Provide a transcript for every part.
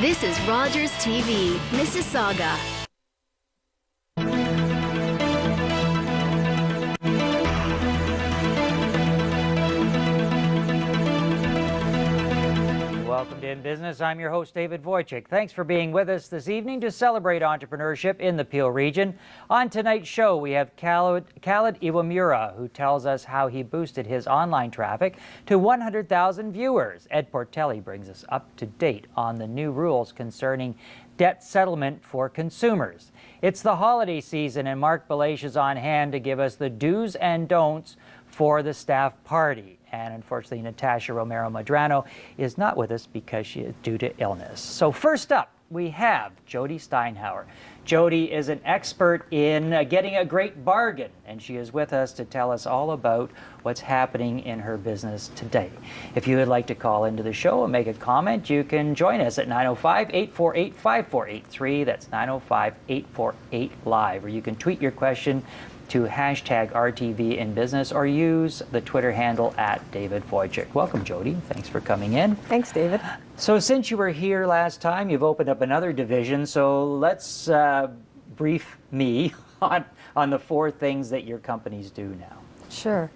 This is Rogers TV, Mississauga. Welcome to In Business. I'm your host, David Wojcik. Thanks for being with us this evening to celebrate entrepreneurship in the Peel region. On tonight's show, we have Khaled Iwamura, who tells us how he boosted his online traffic to 100,000 viewers. Ed Portelli brings us up to date on the new rules concerning debt settlement for consumers. It's the holiday season, and Mark Belash is on hand to give us the do's and don'ts for the staff party. And unfortunately, Natasha Romero-Madrano is not with us because she is due to illness. So first up, we have Jody Steinhauer. Jody is an expert in getting a great bargain, and she is with us to tell us all about what's happening in her business today. If you would like to call into the show and make a comment, you can join us at 905-848-5483. That's 905-848-LIVE. Or you can tweet your question to hashtag RTV in Business or use the Twitter handle at David Wojcik. Welcome, Jody. Thanks for coming in. Thanks, David. So since you were here last time, you've opened up another division. So let's brief me on the four things that your companies do now. Sure.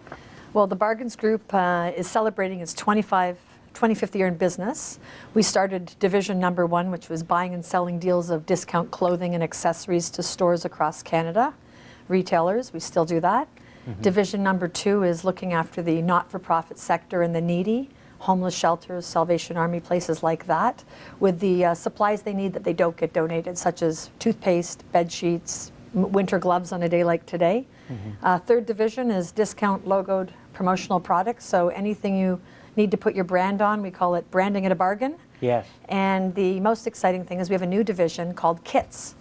Well, the Bargains Group is celebrating its 25th year in business. We started division number 1, which was buying and selling deals of discount clothing and accessories to stores across Canada. Retailers, we still do that. Division number 2 is looking after the not-for-profit sector and the needy, homeless shelters, Salvation Army, places like that, with the supplies they need that they don't get donated, such as toothpaste, bed sheets, winter gloves on a day like today. Third division is discount logoed promotional products, so anything you need to put your brand on, we call it branding at a bargain. Yes. And the most exciting thing is we have a new division called Kits,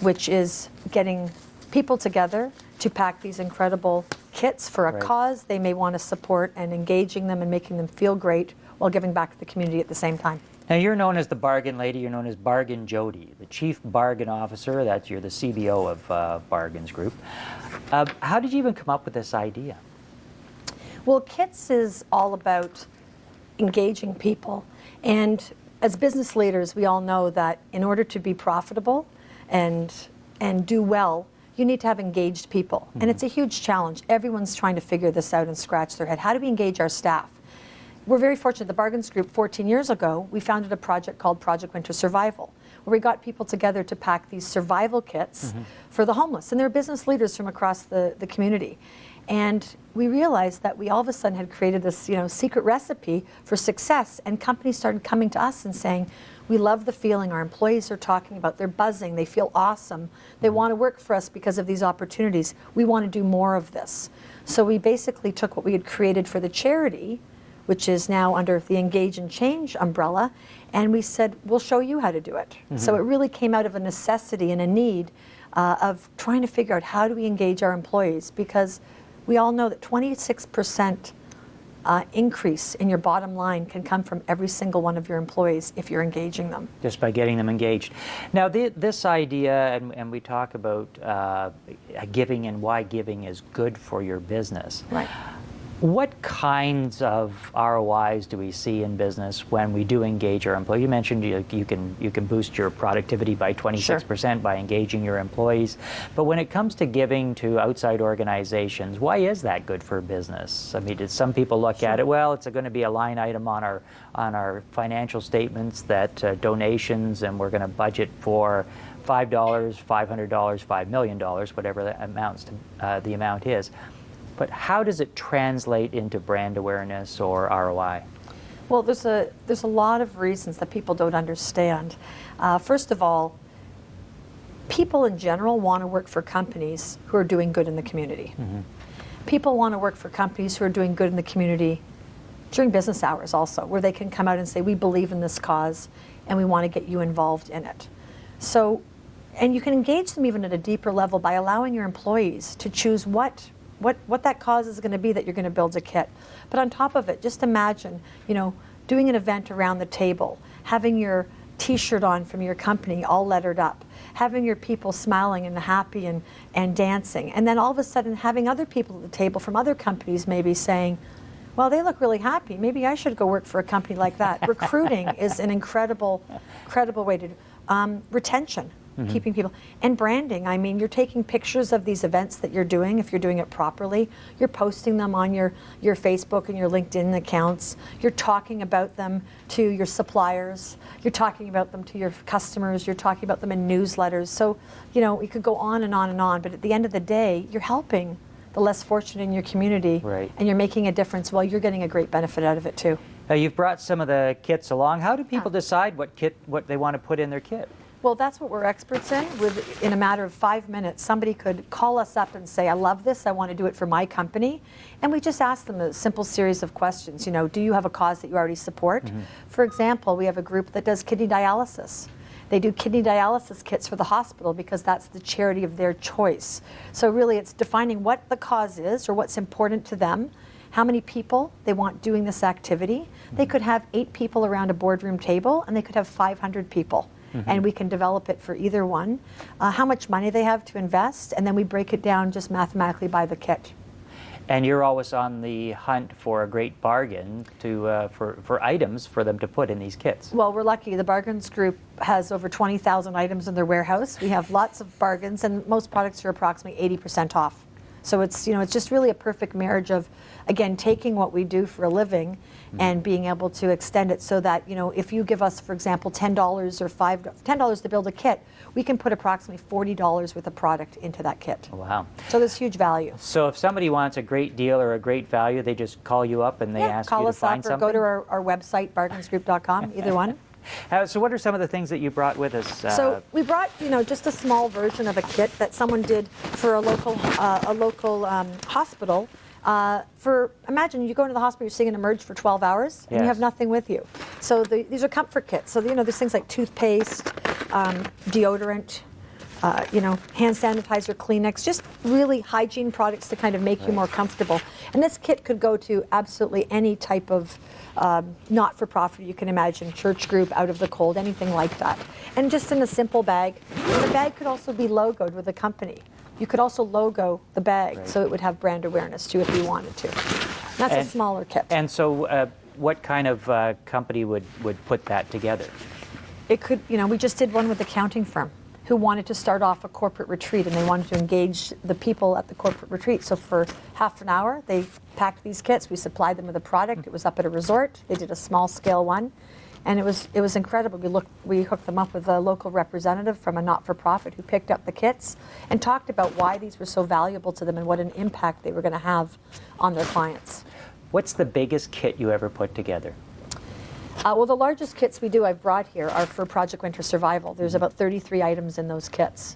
which is getting people together to pack these incredible kits for a cause they may want to support, and engaging them and making them feel great while giving back to the community at the same time. Now, you're known as the bargain lady. You're known as Bargain Jody, the chief bargain officer. You're the CBO of Bargains Group. How did you even come up with this idea? Well, Kits is all about engaging people. And as business leaders, we all know that in order to be profitable and do well, you need to have engaged people. And it's a huge challenge. Everyone's trying to figure this out and scratch their head. How do we engage our staff? We're very fortunate. The Bargains Group, 14 years ago, we founded a project called Project Winter Survival, where we got people together to pack these survival kits for the homeless. And they're business leaders from across the community. And we realized that we all of a sudden had created this, secret recipe for success, and companies started coming to us and saying, we love the feeling our employees are talking about. They're buzzing. They feel awesome. They want to work for us because of these opportunities. We want to do more of this. So we basically took what we had created for the charity, which is now under the Engage and Change umbrella, and we said, we'll show you how to do it. So it really came out of a necessity and a need of trying to figure out how do we engage our employees, because we all know that 26% increase in your bottom line can come from every single one of your employees if you're engaging them. Just by getting them engaged. Now, this idea, and we talk about giving and why giving is good for your business. Right. What kinds of ROIs do we see in business when we do engage our employees? You mentioned you can boost your productivity by 26% by engaging your employees. But when it comes to giving to outside organizations, why is that good for business? I mean, some people look at it, well, it's going to be a line item on our financial statements that donations, and we're going to budget for $5, $500, $5 million, whatever the amount is. But how does it translate into brand awareness or ROI? Well, there's a lot of reasons that people don't understand. First of all, people in general want to work for companies who are doing good in the community. People want to work for companies who are doing good in the community during business hours also, where they can come out and say, we believe in this cause and we want to get you involved in it. So, and you can engage them even at a deeper level by allowing your employees to choose what that cause is going to be that you're going to build a kit. But on top of it, just imagine, doing an event around the table, having your t-shirt on from your company all lettered up, having your people smiling and happy and dancing, and then all of a sudden having other people at the table from other companies maybe saying, Well, they look really happy. Maybe I should go work for a company like that. Recruiting is an incredible way to do. Retention, keeping people, and branding. I mean, you're taking pictures of these events that you're doing, if you're doing it properly. You're posting them on your Facebook and your LinkedIn accounts. You're talking about them to your suppliers. You're talking about them to your customers. You're talking about them in newsletters. So, you know, you could go on and on and on, but at the end of the day, you're helping the less fortunate in your community, right, and you're making a difference while you're getting a great benefit out of it too. Now, you've brought some of the kits along. How do people decide what they want to put in their kit? Well, that's what we're experts in. In a matter of 5 minutes, somebody could call us up and say, I love this, I want to do it for my company. And we just ask them a simple series of questions. You know, do you have a cause that you already support? For example, we have a group that does kidney dialysis. They do kidney dialysis kits for the hospital because that's the charity of their choice. So really it's defining what the cause is or what's important to them, how many people they want doing this activity. They could have 8 people around a boardroom table and they could have 500 people. And we can develop it for either one. How much money they have to invest, and then we break it down just mathematically by the kit. And you're always on the hunt for a great bargain for items for them to put in these kits. Well, we're lucky. The Bargains Group has over 20,000 items in their warehouse. We have lots of bargains, and most products are approximately 80% off. So it's, you know, it's just really a perfect marriage of, again, taking what we do for a living and being able to extend it so that, you know, if you give us, for example, $10 or $10 to build a kit, we can put approximately $40 worth of product into that kit. Wow. So there's huge value. So if somebody wants a great deal or a great value, they just call you up and they ask you to find something? Call us up or go to our website, bargainsgroup.com, either one. So what are some of the things that you brought with us? So we brought, you know, just a small version of a kit that someone did for a local hospital. Imagine you go into the hospital, you're seeing an emerge for 12 hours, and you have nothing with you. So these are comfort kits. So, you know, there's things like toothpaste, deodorant, you know, hand sanitizer, Kleenex, just really hygiene products to kind of make you more comfortable. And this kit could go to absolutely any type of not-for-profit you can imagine, church group, out of the cold, anything like that. And just in a simple bag. And the bag could also be logoed with a company. You could also logo the bag so it would have brand awareness too if you wanted to. And that's a smaller kit. And so what kind of company would put that together? It could, you know, we just did one with an accounting firm who wanted to start off a corporate retreat, and they wanted to engage the people at the corporate retreat. So for half an hour, they packed these kits. We supplied them with a product. It was up at a resort. They did a small scale one. And it was incredible. We hooked them up with a local representative from a not-for-profit who picked up the kits and talked about why these were so valuable to them and what an impact they were going to have on their clients. What's the biggest kit you ever put together? Well, the largest kits I've brought here are for Project Winter Survival. There's about 33 items in those kits,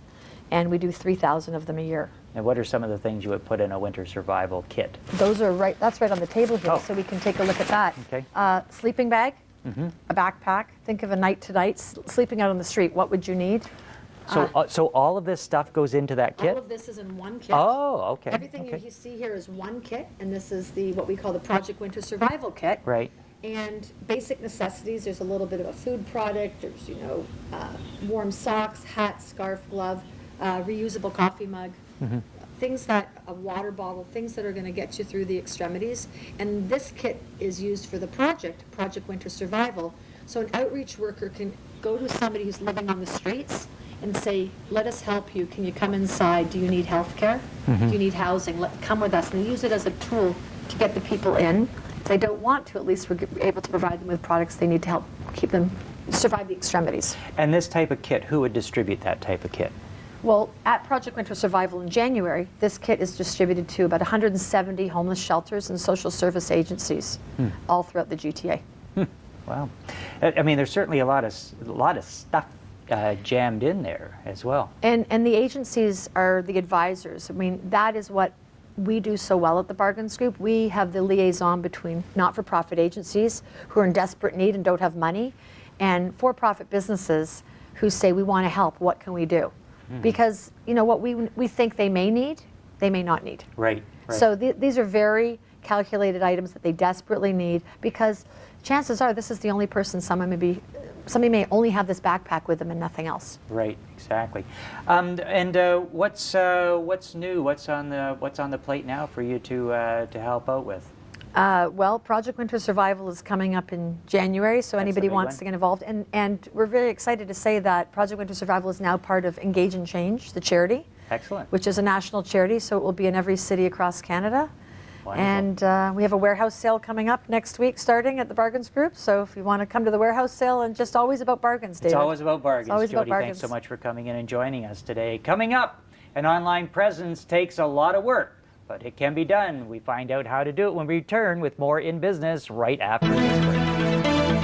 and we do 3,000 of them a year. And what are some of the things you would put in a winter survival kit? Those are that's right on the table here, so we can take a look at that. Okay. Sleeping bag, a backpack. Think of a night to night, sleeping out on the street. What would you need? So all of this stuff goes into that kit? All of this is in one kit. Oh, okay. Everything you see here is one kit, and this is what we call the Project Winter Survival Kit. Right. And basic necessities, there's a little bit of a food product, there's, you know, warm socks, hat, scarf, glove, reusable coffee mug, things a water bottle, things that are going to get you through the extremities. And this kit is used for the Project Winter Survival. So an outreach worker can go to somebody who's living on the streets and say, let us help you. Can you come inside? Do you need health care? Do you need housing? Come with us. And they use it as a tool to get the people in. If they don't want to, at least we're able to provide them with products they need to help keep them survive the extremities. And this type of kit, who would distribute that type of kit? Well, at Project Winter Survival in January, this kit is distributed to about 170 homeless shelters and social service agencies all throughout the GTA. Wow. I mean, there's certainly a lot of stuff jammed in there as well. And the agencies are the advisors. I mean, that is what we do so well at the Bargains Group. We have the liaison between not-for-profit agencies who are in desperate need and don't have money, and for-profit businesses who say, we want to help, what can we do? Because, you know, what we think they may need, they may not need. Right. So these are very calculated items that they desperately need, because chances are this is the only person somebody may only have this backpack with them and nothing else. Right, exactly. And what's new? What's on the plate now for you to help out with? Well, Project Winter Survival is coming up in January, so anybody wants to get involved. And we're very excited to say that Project Winter Survival is now part of Engage and Change, the charity. Excellent. Which is a national charity, so it will be in every city across Canada. Wonderful. And we have a warehouse sale coming up next week starting at the Bargains Group. So if you want to come to the warehouse sale, and just always about bargains, David. It's always about bargains. It's always Jody, about bargains. thanks so much for coming in and joining us today. Coming up, an online presence takes a lot of work, but it can be done. We find out how to do it when we return with more In Business right after this break.